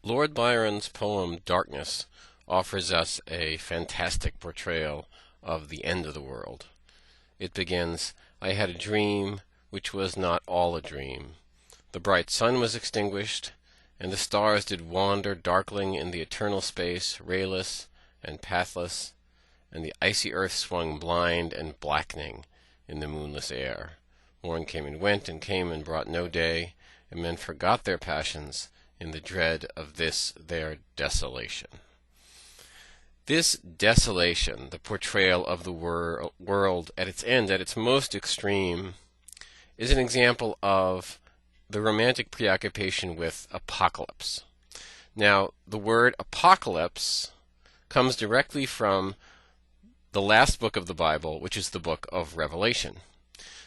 Lord Byron's poem Darkness offers us a fantastic portrayal of the end of the world. It begins, "I had a dream which was not all a dream. The bright sun was extinguished, and the stars did wander darkling in the eternal space, rayless and pathless, and the icy earth swung blind and blackening in the moonless air. Morn came and came and brought no day, and men forgot their passions in the dread of this their desolation." This desolation, the portrayal of the world at its end, at its most extreme, is an example of the romantic preoccupation with apocalypse. Now, the word apocalypse comes directly from the last book of the Bible, which is the book of Revelation.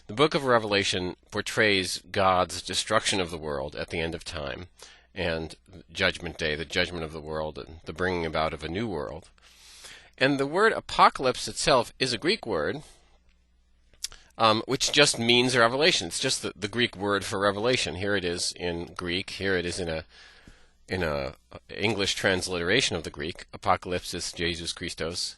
The book of Revelation portrays God's destruction of the world at the end of time and Judgment Day, the judgment of the world and the bringing about of a new world. And the word apocalypse itself is a Greek word, which just means revelation. It's just the Greek word for revelation. Here it is in Greek. Here it is in a English transliteration of the Greek. Apocalypsis Jesus Christos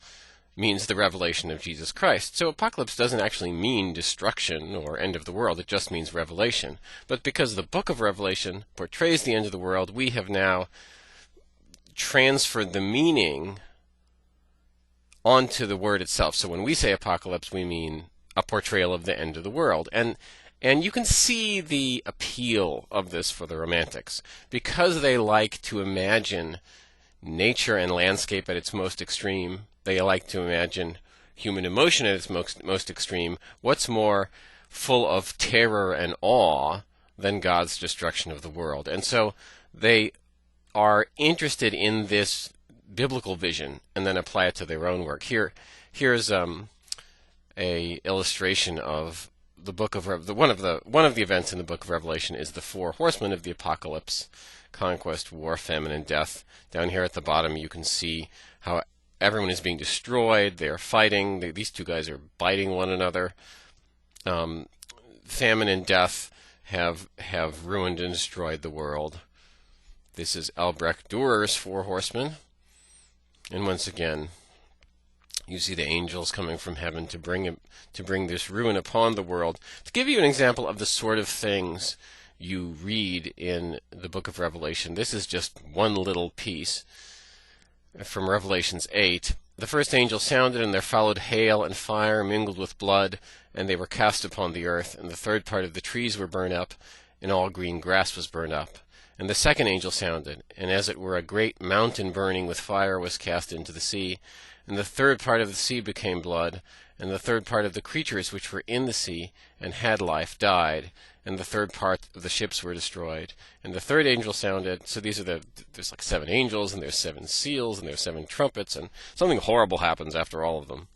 means the revelation of Jesus Christ. So apocalypse doesn't actually mean destruction or end of the world. It just means revelation. But because the book of Revelation portrays the end of the world, we have now transferred the meaning onto the word itself. So when we say apocalypse, we mean a portrayal of the end of the world. And you can see the appeal of this for the Romantics, because they like to imagine nature and landscape at its most extreme. They like to imagine human emotion at its most extreme. What's more full of terror and awe than God's destruction of the world? And so they are interested in this biblical vision and then apply it to their own work. Here's a illustration of the book of one of the events in the book of Revelation is the four horsemen of the apocalypse: conquest, war, famine, and death. Down here at the bottom you can see how everyone is being destroyed. They are fighting. These two guys are biting one another. Famine and death have ruined and destroyed the world. This is Albrecht Dürer's Four Horsemen. And once again, you see the angels coming from heaven to bring this ruin upon the world. To give you an example of the sort of things you read in the book of Revelation, this is just one little piece from Revelations 8. "The first angel sounded, and there followed hail and fire mingled with blood, and they were cast upon the earth. And the third part of the trees were burned up, and all green grass was burned up. And the second angel sounded, and as it were a great mountain burning with fire was cast into the sea. And the third part of the sea became blood, and the third part of the creatures which were in the sea and had life died, and the third part of the ships were destroyed. And the third angel sounded." So these are there's like 7 angels, and there's 7 seals, and there's 7 trumpets, and something horrible happens after all of them.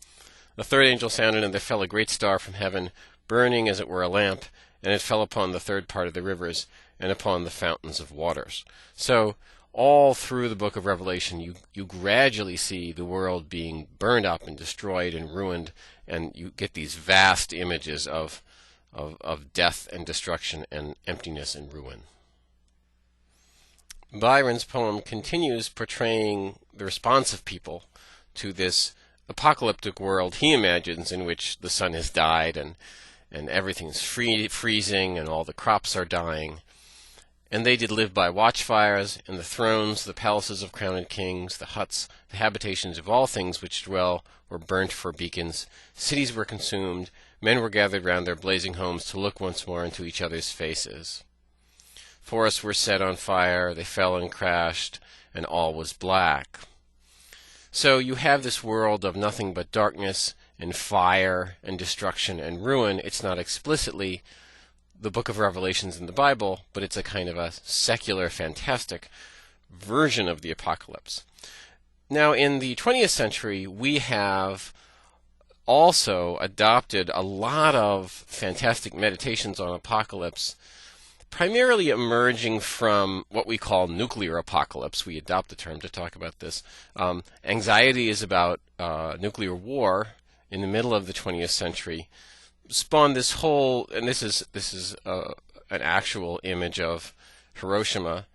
"The third angel sounded, and there fell a great star from heaven, burning as it were a lamp, and it fell upon the third part of the rivers, and upon the fountains of waters." So all through the book of Revelation, you gradually see the world being burned up and destroyed and ruined, and you get these vast images of death and destruction and emptiness and ruin. Byron's poem continues portraying the response of people to this apocalyptic world he imagines, in which the sun has died and everything's freezing and all the crops are dying. "And they did live by watchfires, and the thrones, the palaces of crowned kings, the huts, the habitations of all things which dwell, were burnt for beacons. Cities were consumed. Men were gathered round their blazing homes to look once more into each other's faces. Forests were set on fire, they fell and crashed, and all was black." So you have this world of nothing but darkness and fire and destruction and ruin. It's not explicitly the book of Revelations in the Bible, but it's a kind of a secular, fantastic version of the apocalypse. Now, in the 20th century, we have also adopted a lot of fantastic meditations on apocalypse, primarily emerging from what we call nuclear apocalypse. We adopt the term to talk about this. Anxiety is about nuclear war in the middle of the 20th century. Spawned this whole, and this is an actual image of Hiroshima,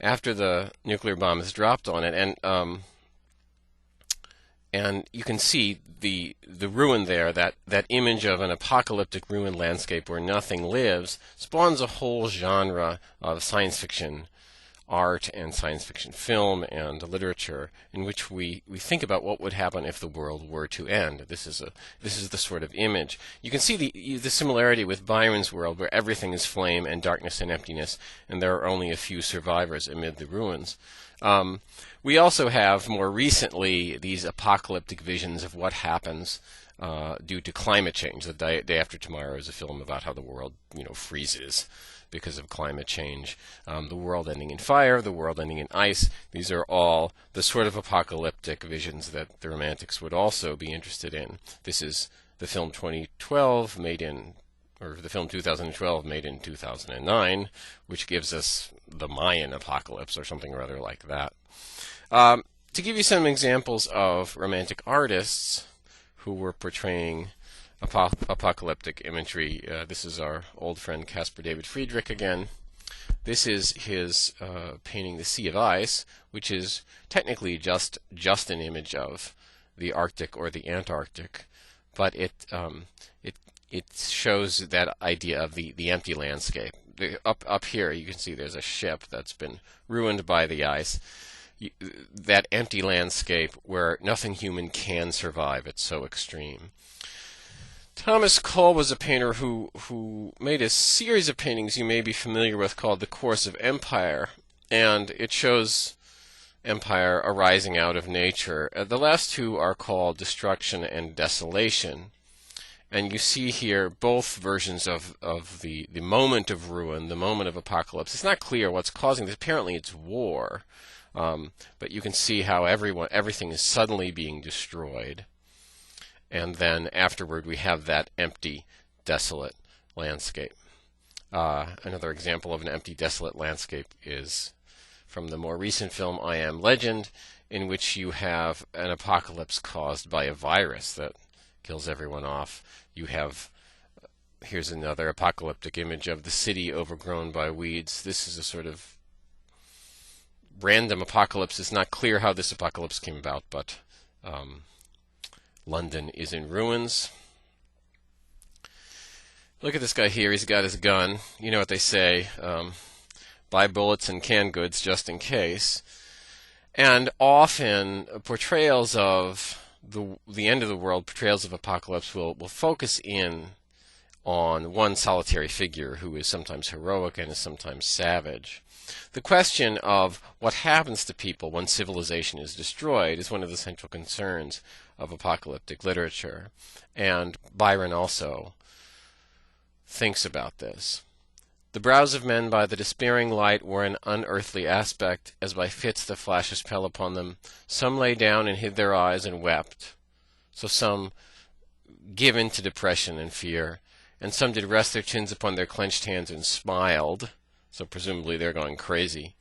after the nuclear bomb is dropped on it, and you can see the ruin there. That image of an apocalyptic ruined landscape where nothing lives spawns a whole genre of science fiction art and science fiction film and literature in which we think about what would happen if the world were to end. This is the sort of image. You can see the similarity with Byron's world, where everything is flame and darkness and emptiness, and there are only a few survivors amid the ruins. We also have more recently these apocalyptic visions of what happens due to climate change. The Day After Tomorrow is a film about how the world, freezes because of climate change. The world ending in fire, the world ending in ice. These are all the sort of apocalyptic visions that the Romantics would also be interested in. This is the film 2012 the film 2012 made in 2009, which gives us the Mayan apocalypse or something or other like that. To give you some examples of Romantic artists who were portraying apocalyptic imagery, this is our old friend Caspar David Friedrich again. This is his painting The Sea of Ice, which is technically just an image of the Arctic or the Antarctic, but it shows that idea of the empty landscape. Up here you can see there's a ship that's been ruined by the ice. That empty landscape where nothing human can survive. It's so extreme. Thomas Cole was a painter who made a series of paintings you may be familiar with called The Course of Empire, and it shows empire arising out of nature. The last two are called Destruction and Desolation. And you see here both versions of the moment of ruin, the moment of apocalypse. It's not clear what's causing this. Apparently it's war. But you can see how everything is suddenly being destroyed. And then afterward we have that empty, desolate landscape. Another example of an empty, desolate landscape is from the more recent film I Am Legend, in which you have an apocalypse caused by a virus that kills everyone off. You have, here's another apocalyptic image of the city overgrown by weeds. This is a sort of random apocalypse. It's not clear how this apocalypse came about, but London is in ruins. Look at this guy here. He's got his gun. You know what they say, buy bullets and canned goods just in case. And often portrayals of the end of the world, portrayals of apocalypse will focus in on one solitary figure who is sometimes heroic and is sometimes savage. The question of what happens to people when civilization is destroyed is one of the central concerns of apocalyptic literature, and Byron also thinks about this. The brows of men by the despairing light wore an unearthly aspect, as by fits the flashes fell upon them. Some lay down and hid their eyes and wept. So some give in to depression and fear, and some did rest their chins upon their clenched hands and smiled, so presumably they're going crazy.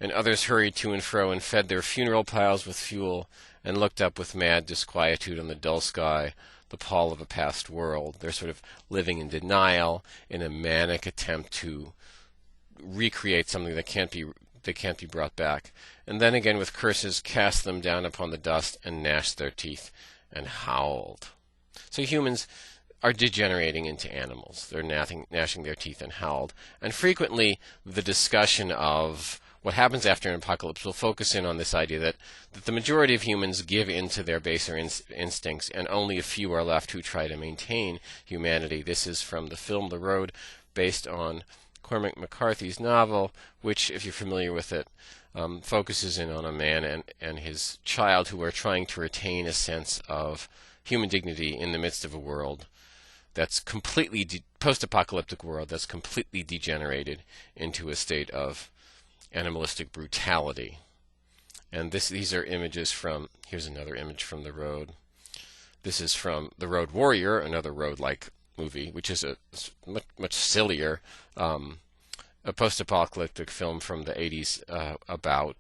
And others hurried to and fro and fed their funeral piles with fuel, and looked up with mad disquietude on the dull sky, the pall of a past world. They're sort of living in denial in a manic attempt to recreate something that can't be brought back. And then again with curses cast them down upon the dust and gnashed their teeth and howled. So humans are degenerating into animals. They're gnashing their teeth and howled. And frequently the discussion of what happens after an apocalypse will focus in on this idea that the majority of humans give in to their baser instincts, and only a few are left who try to maintain humanity. This is from the film The Road, based on Cormac McCarthy's novel, which, if you're familiar with it, focuses in on a man and his child who are trying to retain a sense of human dignity in the midst of a world that's completely post-apocalyptic world that's completely degenerated into a state of animalistic brutality. And these are images from, here's another image from The Road. This is from The Road Warrior, another road-like movie, which is a much sillier, a post-apocalyptic film from the 80s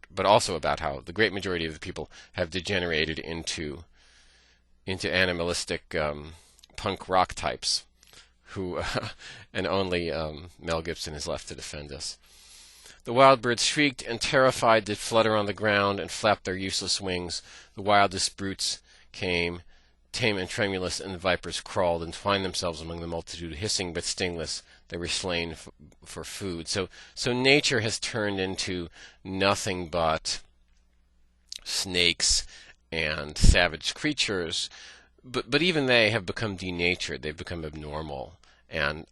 but also about how the great majority of the people have degenerated into animalistic punk rock types who, and only Mel Gibson is left to defend us. The wild birds shrieked, and terrified did flutter on the ground and flap their useless wings. The wildest brutes came, tame and tremulous, and the vipers crawled and twined themselves among the multitude, hissing but stingless. They were slain for food. So nature has turned into nothing but snakes and savage creatures, but even they have become denatured. They've become abnormal, and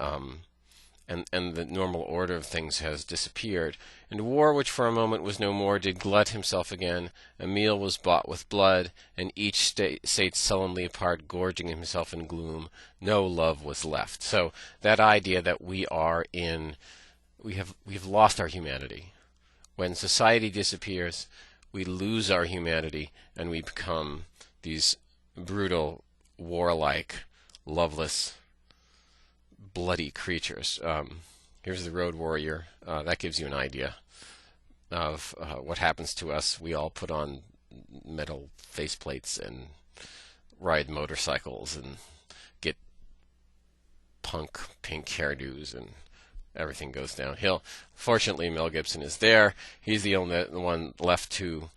the normal order of things has disappeared. And war, which for a moment was no more, did glut himself again. A meal was bought with blood, and each sate sullenly apart, gorging himself in gloom. No love was left. So that idea that we have lost our humanity. When society disappears, we lose our humanity, and we become these brutal, warlike, loveless, bloody creatures. Here's the road warrior. That gives you an idea of what happens to us. We all put on metal faceplates and ride motorcycles and get punk pink hairdos, and everything goes downhill. Fortunately, Mel Gibson is there. He's the only one left to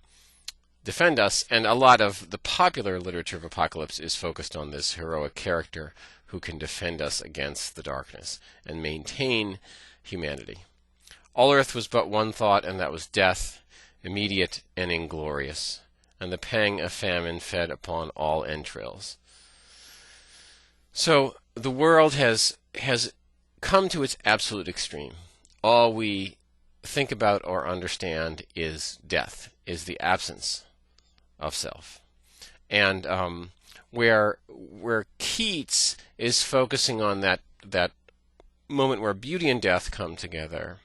defend us, and a lot of the popular literature of apocalypse is focused on this heroic character who can defend us against the darkness and maintain humanity. All earth was but one thought, and that was death, immediate and inglorious, and the pang of famine fed upon all entrails. So the world has come to its absolute extreme. All we think about or understand is death, is the absence of self. And where Keats is focusing on that moment where beauty and death come together,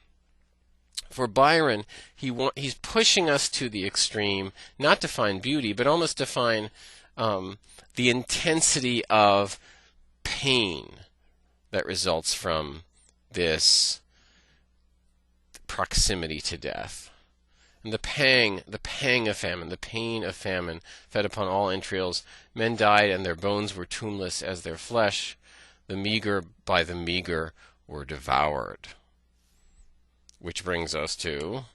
for Byron, he's pushing us to the extreme, not to find beauty, but almost to find the intensity of pain that results from this proximity to death. And the pang of famine, the pain of famine fed upon all entrails. Men died, and their bones were tombless as their flesh. The meager by the meager were devoured. Which brings us to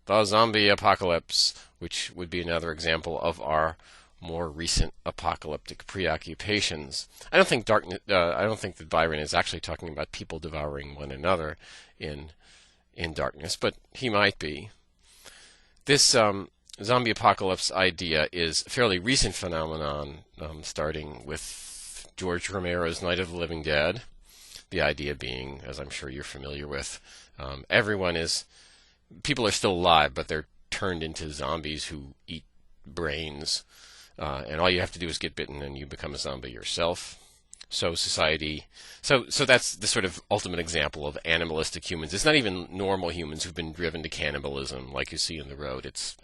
the zombie apocalypse, which would be another example of our more recent apocalyptic preoccupations. I don't think that Byron is actually talking about people devouring one another in darkness, but he might be. This zombie apocalypse idea is a fairly recent phenomenon, starting with George Romero's Night of the Living Dead. The idea being, as I'm sure you're familiar with, people are still alive, but they're turned into zombies who eat brains, and all you have to do is get bitten and you become a zombie yourself. So that's the sort of ultimate example of animalistic humans. It's not even normal humans who've been driven to cannibalism like you see in the road. It's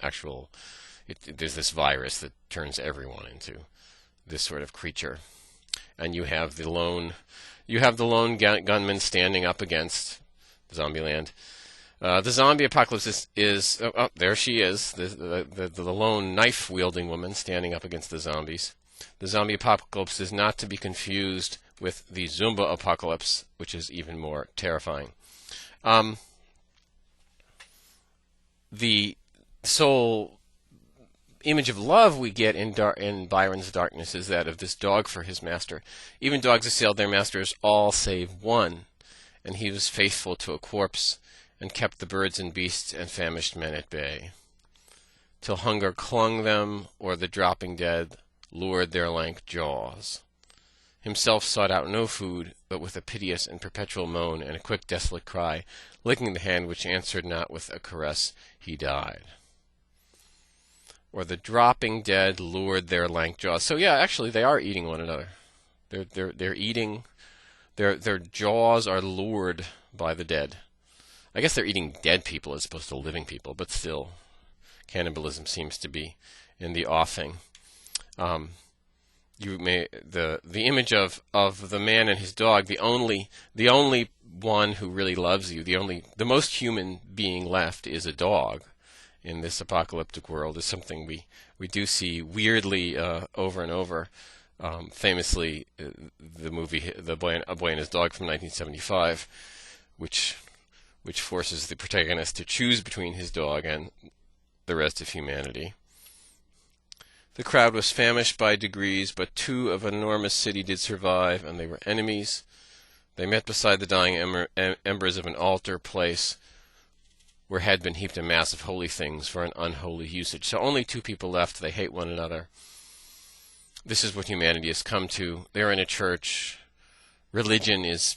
there's this virus that turns everyone into this sort of creature. And you have the lone gunman standing up against Zombieland. The zombie apocalypse is there she is, the lone knife-wielding woman standing up against the zombies. The zombie apocalypse is not to be confused with the Zumba apocalypse, which is even more terrifying. The sole image of love we get in Byron's darkness is that of this dog for his master. Even dogs assailed their masters, all save one, and he was faithful to a corpse, and kept the birds and beasts and famished men at bay, till hunger clung them, or the dropping dead lured their lank jaws. Himself sought out no food, but with a piteous and perpetual moan and a quick desolate cry, licking the hand which answered not with a caress, he died. Or the dropping dead lured their lank jaws. So yeah, actually they are eating one another. They're eating. Their jaws are lured by the dead. I guess they're eating dead people as opposed to living people, but still, cannibalism seems to be in the offing. The image of the man and his dog, the only one who really loves you, the most human being left is a dog in this apocalyptic world, is something we do see weirdly over and over. Famously, the movie A Boy and His Dog from 1975, which which forces the protagonist to choose between his dog and the rest of humanity. The crowd was famished by degrees, but two of an enormous city did survive, and they were enemies. They met beside the dying embers of an altar place where had been heaped a mass of holy things for an unholy usage. So only two people left. They hate one another. This is what humanity has come to. They're in a church. Religion is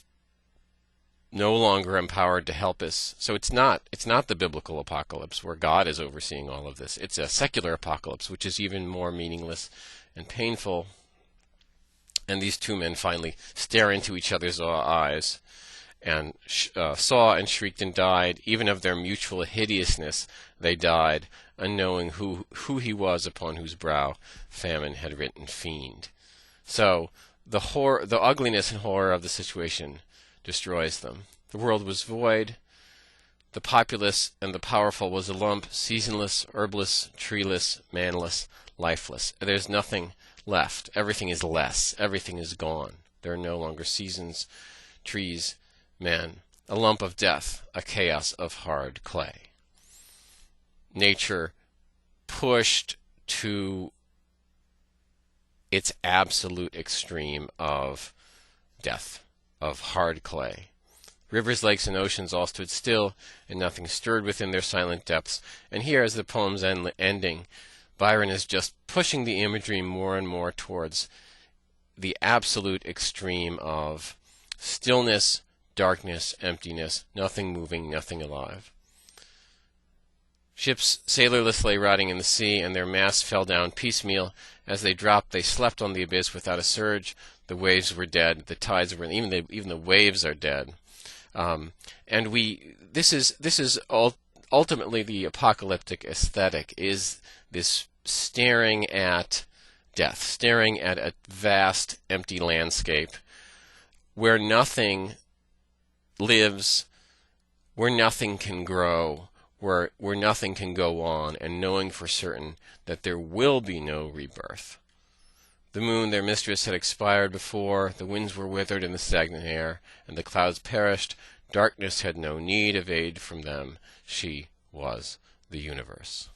no longer empowered to help us. So it's not the biblical apocalypse where God is overseeing all of this. It's a secular apocalypse, which is even more meaningless and painful. And these two men finally stare into each other's eyes and saw and shrieked and died. Even of their mutual hideousness they died, unknowing who he was upon whose brow famine had written fiend. So the ugliness and horror of the situation destroys them. The world was void. The populous and the powerful was a lump, seasonless, herbless, treeless, manless, lifeless. There's nothing left. Everything is less. Everything is gone. There are no longer seasons, trees, men. A lump of death, a chaos of hard clay. Nature pushed to its absolute extreme of death, of hard clay. Rivers, lakes, and oceans all stood still, and nothing stirred within their silent depths. And here, as the poem's ending, Byron is just pushing the imagery more and more towards the absolute extreme of stillness, darkness, emptiness, nothing moving, nothing alive. Ships sailorless lay rotting in the sea, and their masts fell down piecemeal. As they dropped, they slept on the abyss without a surge. The waves were dead. The tides were even the waves are dead. This is ultimately the apocalyptic aesthetic, is this staring at death, staring at a vast empty landscape where nothing lives, where nothing can grow, where nothing can go on, and knowing for certain that there will be no rebirth. The moon, their mistress, had expired before, the winds were withered in the stagnant air, and the clouds perished. Darkness had no need of aid from them. She was the universe.